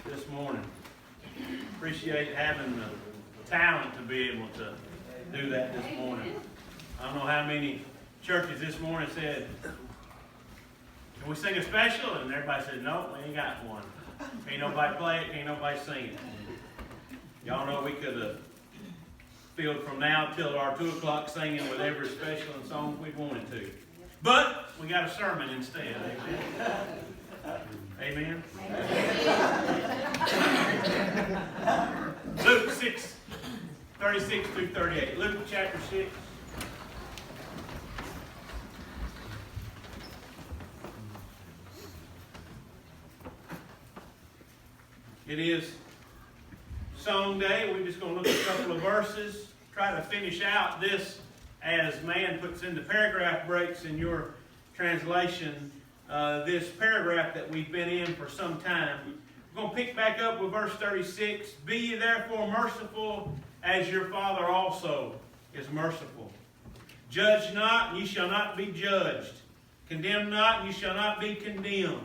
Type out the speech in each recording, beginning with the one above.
this morning. Appreciate having the talent to be able to do that this morning. I don't know how many churches this morning said, "Can we sing a special?" And everybody said, "No, we ain't got one. Ain't nobody play it, ain't nobody sing it." Y'all know we could have filled from now till our 2 o'clock singing with every special and song we wanted to. But we got a sermon instead. Amen. Amen. Luke 6, 36 through 38. Luke chapter 6. It is Song Day. We're just going to look at a couple of verses, try to finish out this as man puts in the paragraph breaks in your translation, this paragraph that we've been in for some time. We're going to pick back up with verse 36. Be ye therefore merciful as your Father also is merciful. Judge not, and ye shall not be judged. Condemn not, and ye shall not be condemned.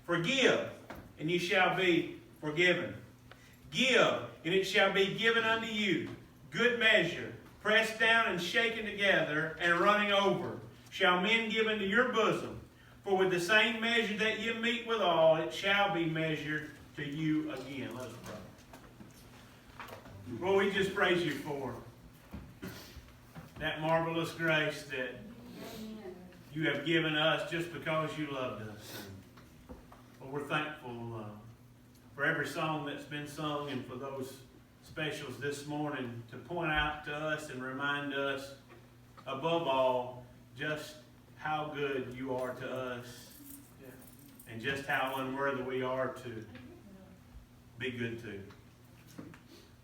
Forgive, and ye shall be forgiven. Give, and it shall be given unto you. Good measure, pressed down and shaken together, and running over, shall men give into your bosom. For with the same measure that ye meet withal, it shall be measured to you again. Let us pray. Lord, we just praise you for that marvelous grace that you have given us just because you loved us. And, well, we're thankful for every song that's been sung and for those specials this morning to point out to us and remind us, above all, just how good you are to us and just how unworthy we are to be good to.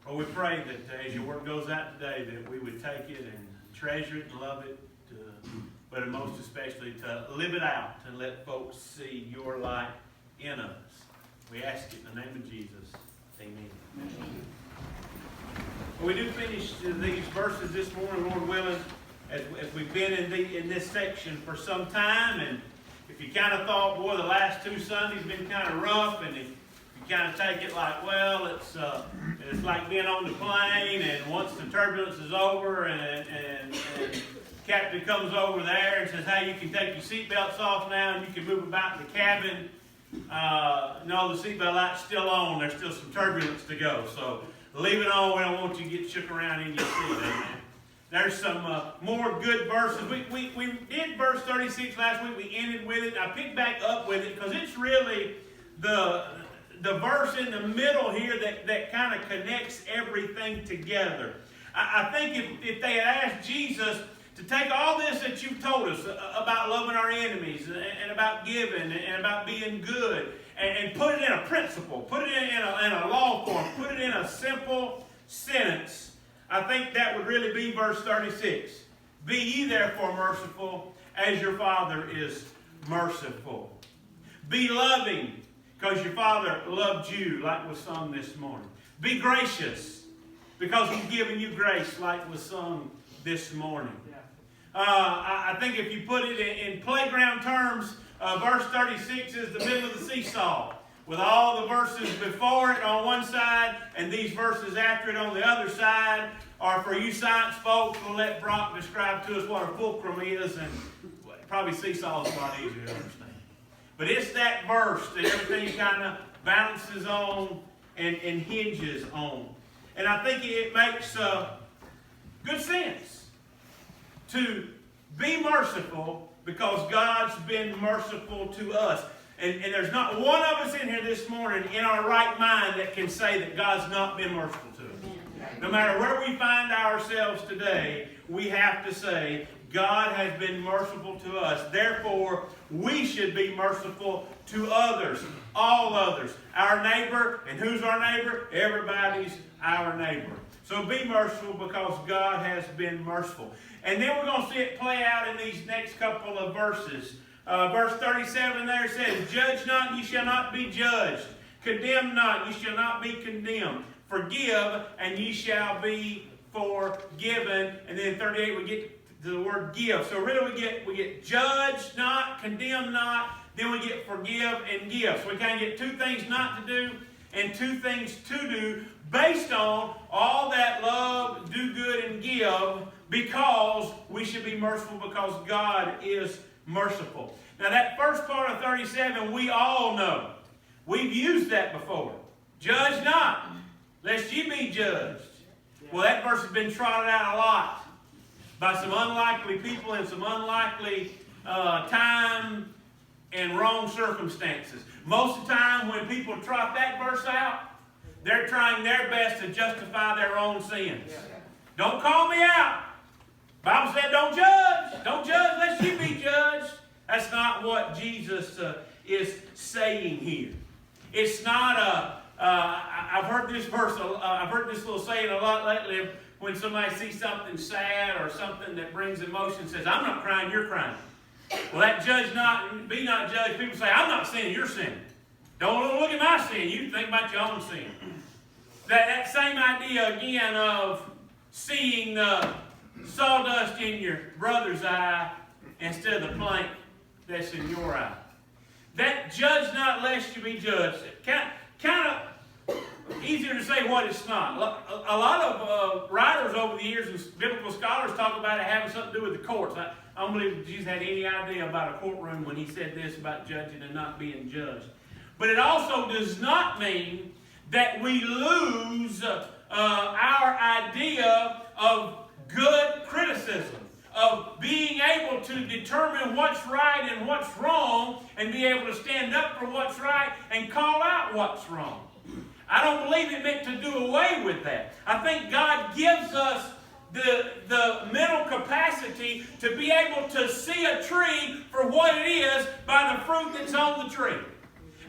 Well, we pray that as your word goes out today that we would take it and treasure it and love it, but most especially to live it out and let folks see your light in us. We ask it in the name of Jesus. Amen. Well, we do finish these verses this morning, Lord willing, as we've been in this section for some time. And if you kind of thought, boy, the last 2 Sundays been kind of rough, and if you kind of take it like, well, it's like being on the plane, and once the turbulence is over, and captain comes over there and says, "Hey, you can take your seatbelts off now, and you can move about in the cabin." No, the seatbelt light's still on. There's still some turbulence to go. So leave it on. We don't want you to get shook around in your seat. Amen. There's some more good verses. We did verse 36 last week. We ended with it. I picked back up with it because it's really the verse in the middle here that kind of connects everything together. I think if they had asked Jesus to take all this that you've told us about loving our enemies and about giving and about being good and put it in a principle, put it in a law form, put it in a simple sentence, I think that would really be verse 36. Be ye therefore merciful as your Father is merciful. Be loving because your Father loved you, like was sung this morning. Be gracious because He's given you grace, like was sung this morning. I think if you put it in playground terms, verse 36 is the middle of the seesaw, with all the verses before it on one side and these verses after it on the other side. Or for you science folks, we'll let Brock describe to us what a fulcrum is, and probably seesaw is a lot easier to understand. But it's that verse that everything kind of balances on and hinges on. And I think it makes good sense to be merciful because God's been merciful to us. And there's not one of us in here this morning in our right mind that can say that God's not been merciful to us. No matter where we find ourselves today, we have to say, God has been merciful to us. Therefore, we should be merciful to others, all others. Our neighbor, and who's our neighbor? Everybody's our neighbor. So be merciful because God has been merciful. And then we're going to see it play out in these next couple of verses. Verse 37 there says, Judge not, ye shall not be judged. Condemn not, ye shall not be condemned. Forgive, and ye shall be forgiven. And then 38 we get to the word give. So really we get judge not, condemn not, then we get forgive and give. So we kind of get 2 things not to do and 2 things to do based on all that love, do good, and give, because we should be merciful because God is merciful. Now that first part of 37 we all know. We've used that before. Judge not, lest ye be judged. Well, that verse has been trotted out a lot by some unlikely people in some unlikely time and wrong circumstances. Most of the time when people trot that verse out, they're trying their best to justify their own sins. Don't call me out. The Bible said don't judge. Don't judge lest you be judged. That's not what Jesus is saying here. It's not I've heard this verse, I've heard this little saying a lot lately when somebody sees something sad or something that brings emotion, says, I'm not crying, you're crying. Well, that judge not, be not judged. People say, I'm not sinning, you're sinning. Don't look at my sin, you think about your own sin. That same idea again of seeing sawdust in your brother's eye instead of the plank that's in your eye. That judge not lest you be judged. Kind of easier to say what it's not. A lot of writers over the years and biblical scholars talk about it having something to do with the courts. I don't believe that Jesus had any idea about a courtroom when he said this about judging and not being judged. But it also does not mean that we lose our idea of good criticism, of being able to determine what's right and what's wrong, and be able to stand up for what's right and call out what's wrong. I don't believe it meant to do away with that. I think God gives us the mental capacity to be able to see a tree for what it is by the fruit that's on the tree.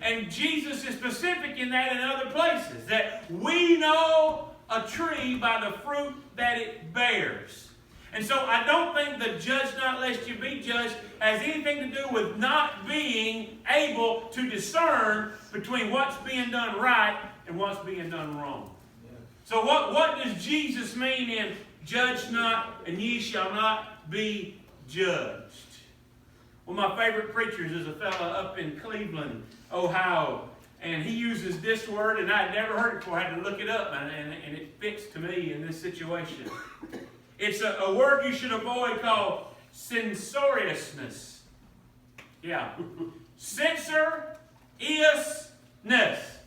And Jesus is specific in that in other places, that we know a tree by the fruit that it bears. And so I don't think the judge not lest you be judged has anything to do with not being able to discern between what's being done right and what's being done wrong. Yeah. So what does Jesus mean in judge not and ye shall not be judged? One of my favorite preachers is a fellow up in Cleveland, Ohio. And he uses this word, and I had never heard it before. I had to look it up, and it fits to me in this situation. It's a word you should avoid called censoriousness. Yeah. Censoriousness.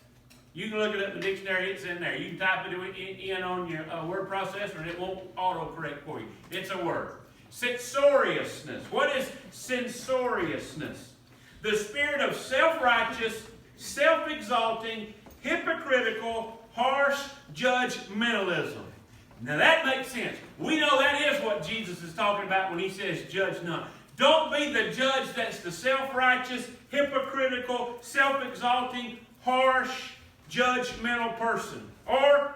You can look it up in the dictionary, it's in there. You can type it in on your word processor and it won't autocorrect for you. It's a word. Censoriousness. What is censoriousness? The spirit of self-righteous, self-exalting, hypocritical, harsh judgmentalism. Now that makes sense. We know that is what Jesus is talking about when he says judge not. Don't be the judge that's the self-righteous, hypocritical, self-exalting, harsh, judgmental person. Or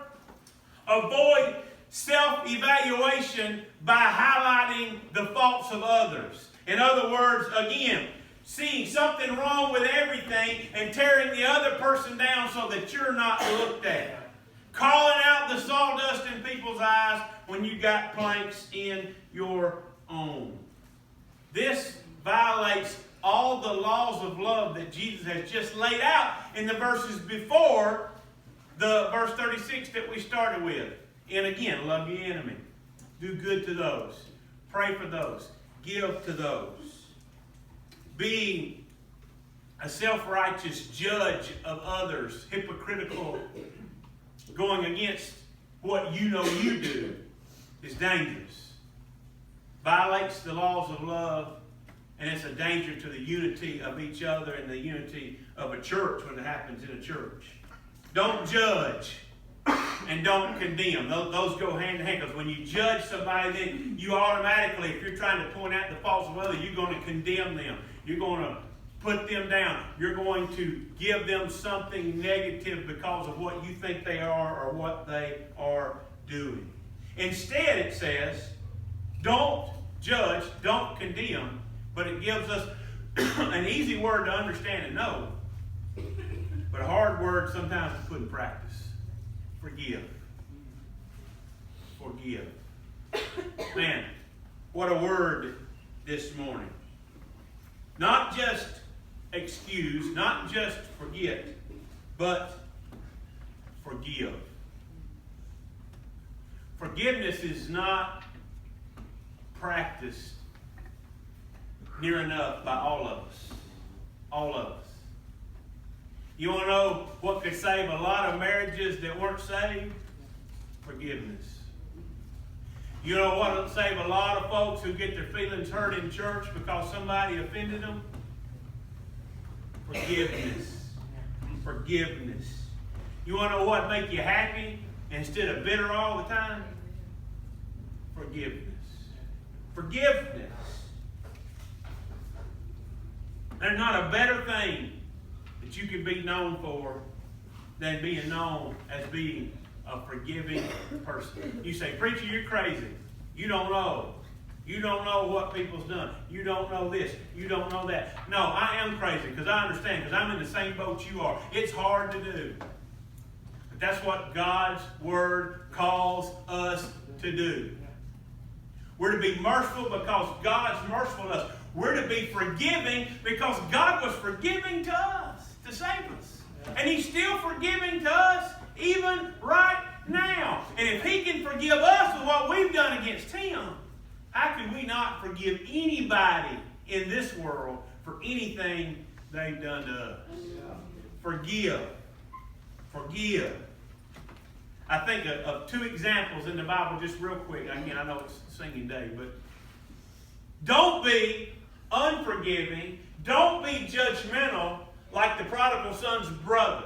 avoid self-evaluation by highlighting the faults of others. In other words, again, seeing something wrong with everything and tearing the other person down so that you're not looked at. Calling out the sawdust in people's eyes when you got planks in your own. This violates all the laws of love that Jesus has just laid out in the verses before the verse 36 that we started with. And again, love your enemy. Do good to those. Pray for those. Give to those. Being a self-righteous judge of others, hypocritical, going against what you know you do, is dangerous. Violates the laws of love, and it's a danger to the unity of each other and the unity of a church when it happens in a church. Don't judge and don't condemn. Those go hand in hand, because when you judge somebody, then you automatically, if you're trying to point out the faults of others, you're going to condemn them. You're going to put them down. You're going to give them something negative because of what you think they are or what they are doing. Instead, it says, don't judge, don't condemn, but it gives us an easy word to understand and know, but a hard word sometimes to put in practice. Forgive. Forgive. Man, what a word this morning. Not just excuse, not just forget, but forgive. Forgiveness is not practiced near enough by all of us. All of us. You want to know what could save a lot of marriages that weren't saved? Forgiveness. You know what will save a lot of folks who get their feelings hurt in church because somebody offended them? Forgiveness. Forgiveness. You want to know what make you happy instead of bitter all the time? Forgiveness. Forgiveness. There's not a better thing that you can be known for than being known as being a forgiving person. You say, preacher, you're crazy. You don't know. You don't know what people's done. You don't know this. You don't know that. No, I am crazy because I understand, because I'm in the same boat you are. It's hard to do. But that's what God's Word calls us to do. We're to be merciful because God's merciful to us. We're to be forgiving because God was forgiving to us, to save us. And He's still forgiving to us even right now. And if He can forgive us for what we've done against Him, how can we not forgive anybody in this world for anything they've done to us? Forgive. Forgive. I think of two examples in the Bible just real quick. Again, I know it's singing day, but don't be unforgiving. Don't be judgmental like the prodigal son's brother.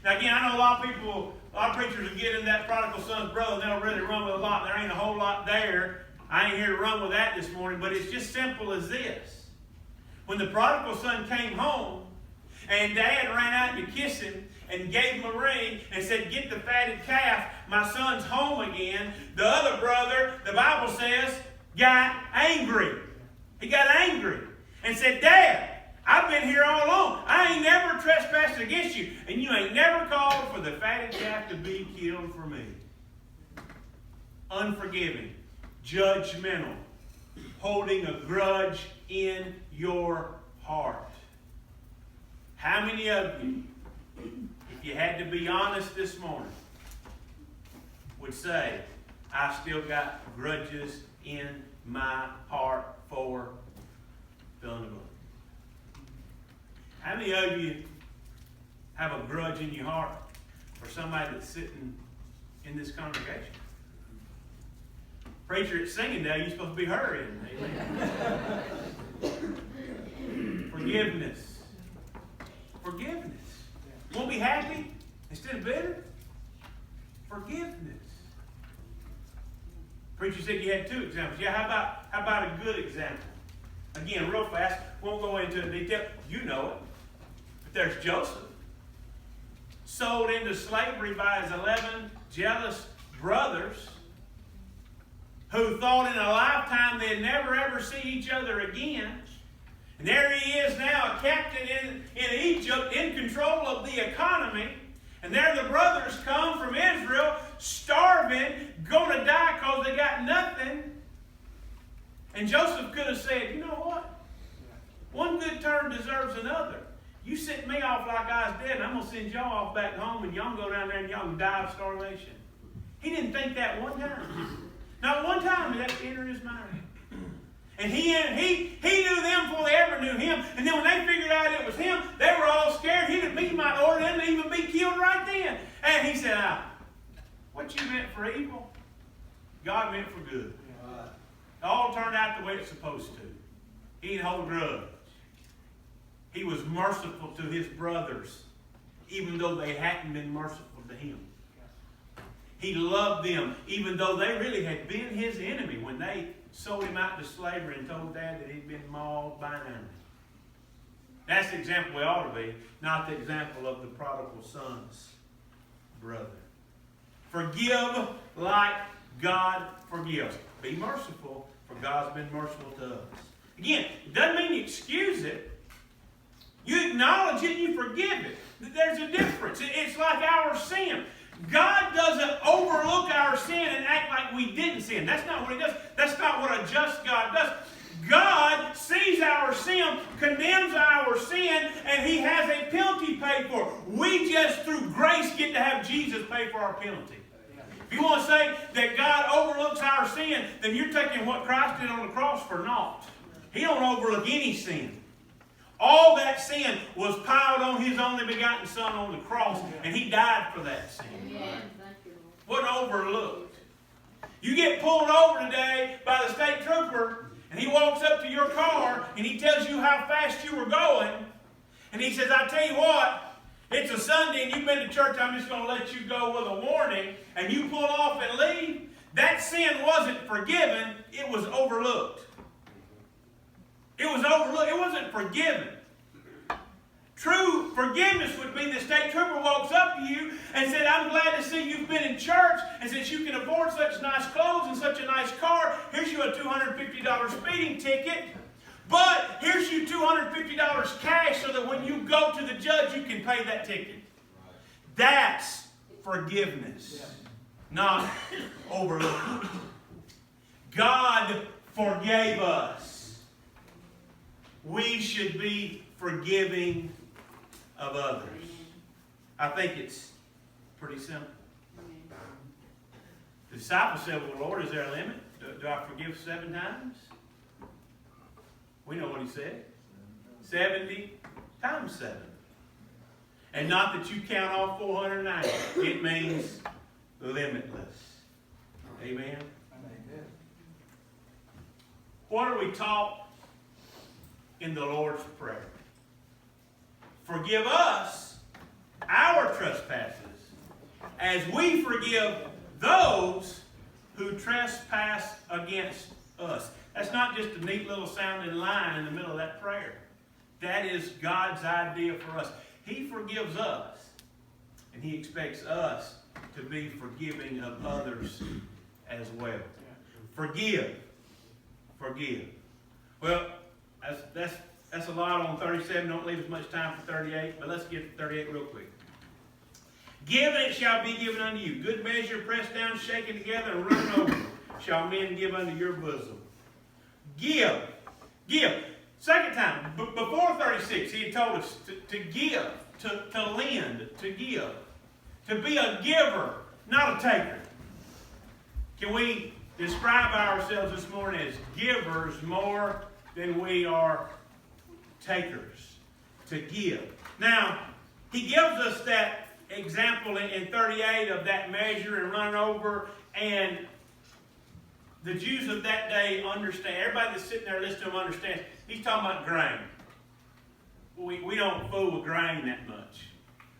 Now again, I know a lot of preachers will get in that prodigal son's brother and they'll really run with a lot. There ain't a whole lot there. I ain't here to run with that this morning, but it's just simple as this. When the prodigal son came home and Dad ran out to kiss him and gave him a ring and said, get the fatted calf, my son's home again, the other brother, the Bible says, got angry. He got angry and said, Dad, I've been here all along. I ain't never trespassed against you, and you ain't never called for the fatted calf to be killed for me. Unforgiving, judgmental, holding a grudge in your heart. How many of you, if you had to be honest this morning, would say, I still got grudges in my heart for fill in the blank? How many of you have a grudge in your heart for somebody that's sitting in this congregation? Preacher, it's singing day. You're supposed to be hurrying. Amen. Forgiveness. Forgiveness. You want to be happy instead of bitter? Forgiveness. Preacher said you had two examples. Yeah, how about a good example? Again, real fast. Won't go into detail. You know it. But there's Joseph. Sold into slavery by his 11 jealous brothers who thought in a lifetime they'd never ever see each other again. And there he is now, a captain in Egypt, in control of the economy. And there the brothers come from Israel, starving, going to die because they got nothing. And Joseph could have said, you know what? One good turn deserves another. You sent me off like I was dead, and I'm going to send y'all off back home, and y'all can go down there and y'all can die of starvation. He didn't think that one time. Not one time did that enter his mind. And he knew them before they ever knew him. And then when they figured out it was him, they were all scared. He might order them to even be killed right then. And he said, what you meant for evil, God meant for good. It all turned out the way it's supposed to. He didn't hold a grudge. He was merciful to his brothers, even though they hadn't been merciful to him. He loved them, even though they really had been his enemy when they sold him out to slavery and told Dad that he'd been mauled by an enemy. That's the example we ought to be, not the example of the prodigal son's brother. Forgive like God forgives. Be merciful, for God's been merciful to us. Again, it doesn't mean you excuse it. You acknowledge it and you forgive it. There's a difference. It's like our sin. God doesn't overlook our sin and act like we didn't sin. That's not what He does. That's not what a just God does. God sees our sin, condemns our sin, and He has a penalty paid for. We just, through grace, get to have Jesus pay pay for our penalty. If you want to say that God overlooks our sin, then you're taking what Christ did on the cross for naught. He don't overlook any sin. All that sin was piled on His only begotten Son on the cross, and He died for that sin. Wasn't overlooked. You get pulled over today by the state trooper, and he walks up to your car, and he tells you how fast you were going, and he says, I tell you what, it's a Sunday, and you've been to church, I'm just going to let you go with a warning, and you pull off and leave. That sin wasn't forgiven, it was overlooked. It was overlooked. It wasn't forgiven. True forgiveness would be the state trooper walks up to you and said, I'm glad to see you've been in church, and since you can afford such nice clothes and such a nice car, here's you a $250 speeding ticket, but here's you $250 cash so that when you go to the judge, you can pay that ticket. That's forgiveness, not overlooking. God forgave us. We should be forgiving of others. I think it's pretty simple. The disciples said, well, Lord, is there a limit? Do I forgive 7 times? We know what He said. 70 times 7. And not that you count off 490. It means limitless. Amen? Amen. What are we taught in the Lord's Prayer? Forgive us our trespasses as we forgive those who trespass against us. That's not just a neat little sounding line in the middle of that prayer. That is God's idea for us. He forgives us, and He expects us to be forgiving of others as well. Forgive. Forgive. Well, that's a lot on 37. Don't leave as much time for 38, but let's get to 38 real quick. Give, and it shall be given unto you. Good measure, pressed down, shaken together, and running over, shall men give unto your bosom. Give. Give. Second time, before 36, He had told us to give, to lend, to give. To be a giver, not a taker. Can we describe ourselves this morning as givers more than we are takers? To give. Now, He gives us that example in 38 of that measure and running over, and the Jews of that day understand. Everybody that's sitting there listening to Him understands. He's talking about grain. We don't fool with grain that much.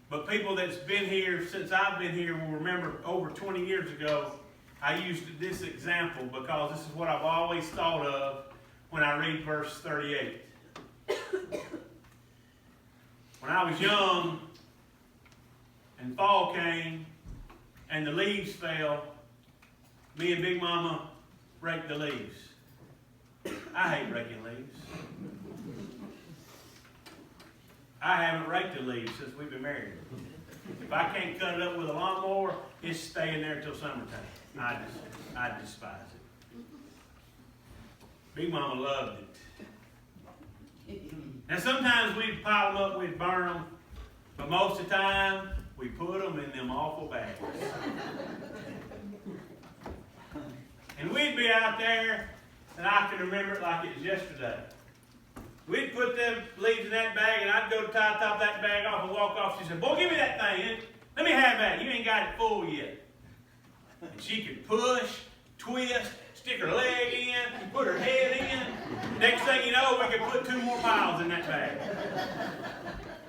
But people that's been here since I've been here will remember over 20 years ago, I used this example because this is what I've always thought of when I read verse 38. When I was young and fall came and the leaves fell, me and Big Mama raked the leaves. I hate raking leaves. I haven't raked the leaves since we've been married. If I can't cut it up with a lawnmower, it's staying there until summertime. I despise it. Big Mama loved it. Now sometimes we'd pile them up, we'd burn them, but most of the time we put them in them awful bags. And we'd be out there, and I can remember it like it was yesterday. We'd put them leaves in that bag, and I'd go to tie top that bag off and walk off. She said, boy, give me that thing. Let me have that. You ain't got it full yet. And she could push, twist, stick her leg in, put her head in. Next thing you know, we could put 2 more piles in that bag.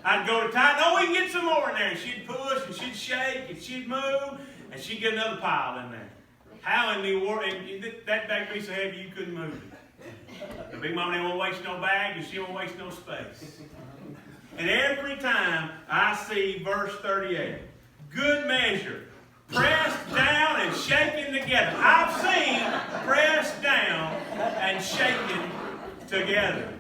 I'd go to tie, no, we can get some more in there. And she'd push, and she'd shake, and she'd move, and she'd get another pile in there. How in the world, and that bag would be so heavy you couldn't move it. The Big Mama didn't want to waste no bag, and she didn't want to waste no space. And every time I see verse 38, good measure, pressed down and shaken together. I've seen pressed down and shaken together.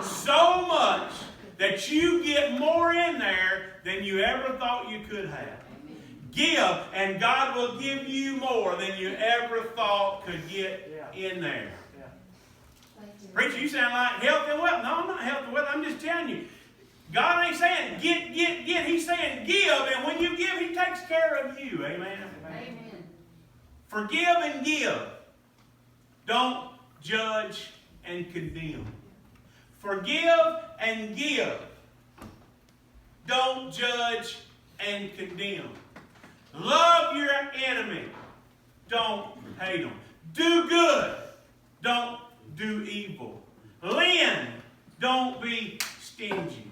So much that you get more in there than you ever thought you could have. Give, and God will give you more than you ever thought could get in there. Preacher, you sound like health and wealth. No, I'm not health and wealth. I'm just telling you. God ain't saying get. He's saying give, and when you give, He takes takes care of you. Amen. Amen. Forgive and give. Don't judge and condemn. Forgive and give. Don't judge and condemn. Love your enemy. Don't hate them. Do good. Don't do evil. Lend. Don't be stingy.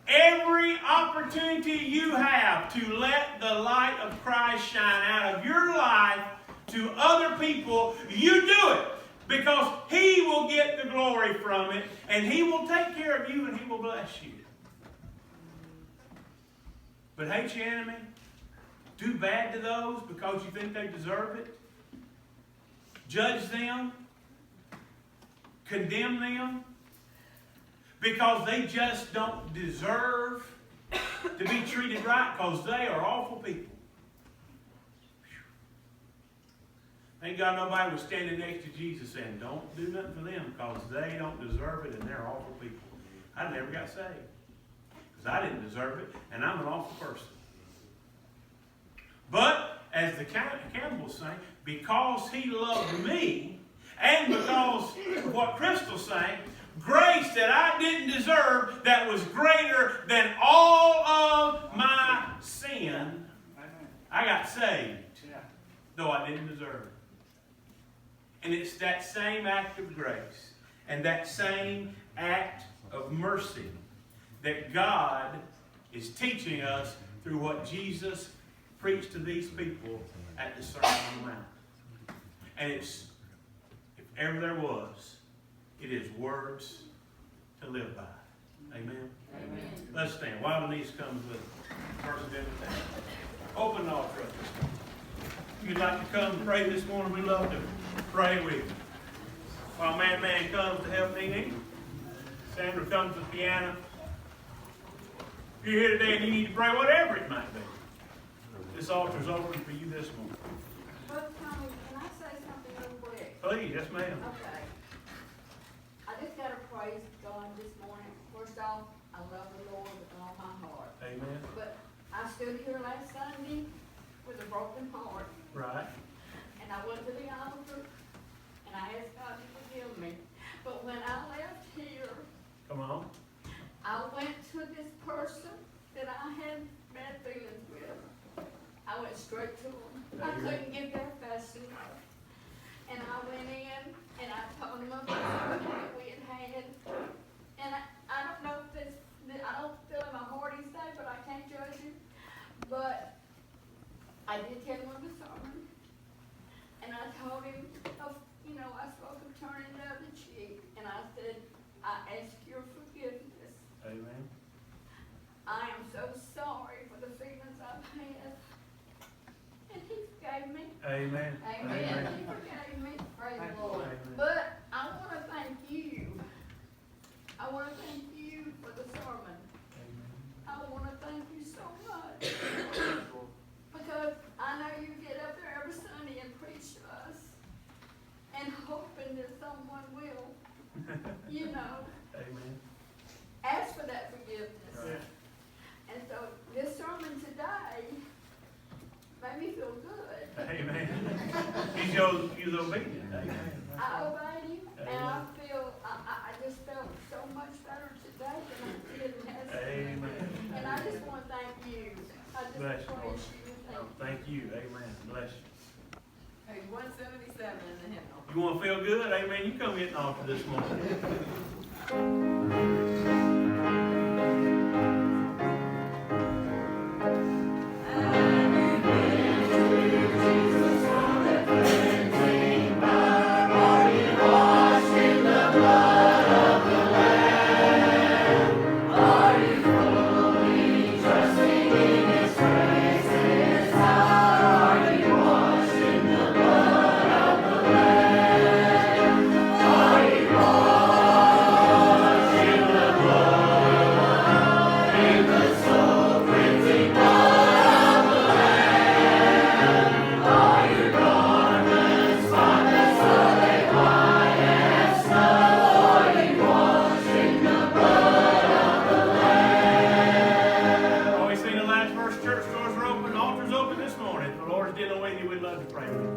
Every opportunity you have to let the light of Christ shine out of your life to other people, you do it. Because He will get the glory from it, and He will take care of you, and He will bless you. But hate your enemy, do bad to those because you think they deserve it, judge them, condemn them, because they just don't deserve to be treated right, because they are awful people. Thank God nobody was standing next to Jesus saying, don't do nothing for them because they don't deserve it and they're awful people. I never got saved because I didn't deserve it and I'm an awful person. But, as the Campbells say, because He loved me and because of what Crystal's saying, grace that I didn't deserve that was greater than all of my sin, I got saved, though I didn't deserve it. And it's that same act of grace and that same act of mercy that God is teaching us through what Jesus preached to these people at the Sermon on the Mount. And it's, if ever there was, it is words to live by. Amen? Amen. Let's stand. While Denise comes with verses of invitation. Open the altar up this morning. If you'd like to come and pray this morning, we'd love to pray with you. While Man comes to help me, Sandra comes to the piano. If you're here today and you need to pray, whatever it might be, this altar's open for you this morning. Brother Tommy, can I say something real quick? Please, yes ma'am. Okay. I just got to praise God this morning. First off, I love the Lord with all my heart. Amen. But I stood here last Sunday with a broken heart. Right. And I went to the altar and I asked God to forgive me. But when I left here, Come on. I went to this person that I had bad feelings with. I went straight to him. I couldn't get there fast enough. And I went in and I told him about something that we had had. And I don't know if this, I don't feel in my heart he's there, but I can't judge him. But I did tell him of the sermon. And I told him, I spoke of turning the other cheek. And I said, I ask your forgiveness. Amen. I am so sorry for the feelings I've had. And He forgave me. Amen. Amen. He forgave me. Praise the Lord. Amen. But I want to thank you. I want to thank you for the sermon. Amen. I want to thank you so much. Because I know you get up there every Sunday and preach to us. And hoping that someone will, Amen. ask for that forgiveness. Right. And so this sermon today made me feel good. Amen. He's obedient. Amen. I obeyed Him, and Amen. I just felt so much better today than I did yesterday. Amen. And I just want to thank you. I just Bless you, praise Lord. you. Thank you. Amen. Bless you. Page 177 in the hymnal. You want to feel good? Amen. You come get an altar this morning. you know any, we'd love to pray with you.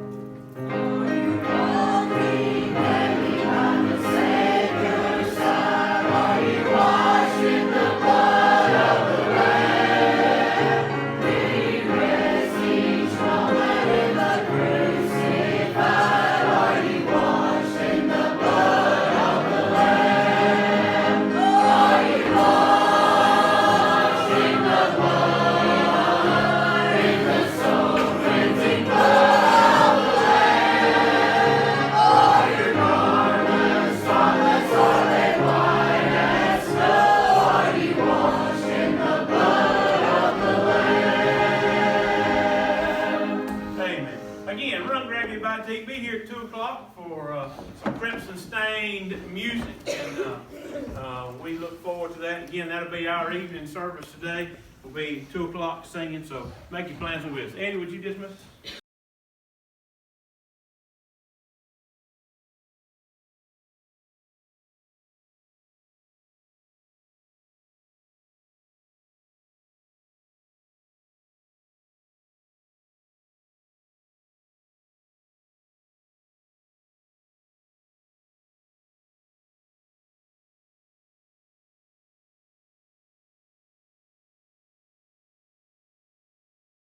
Again, run, grab your bite to eat. Be here at 2 o'clock for some crimson stained music, and we look forward to that. Again, that'll be our evening service today. We'll be 2 o'clock singing, so make your plans with us. Andy, would you dismiss us?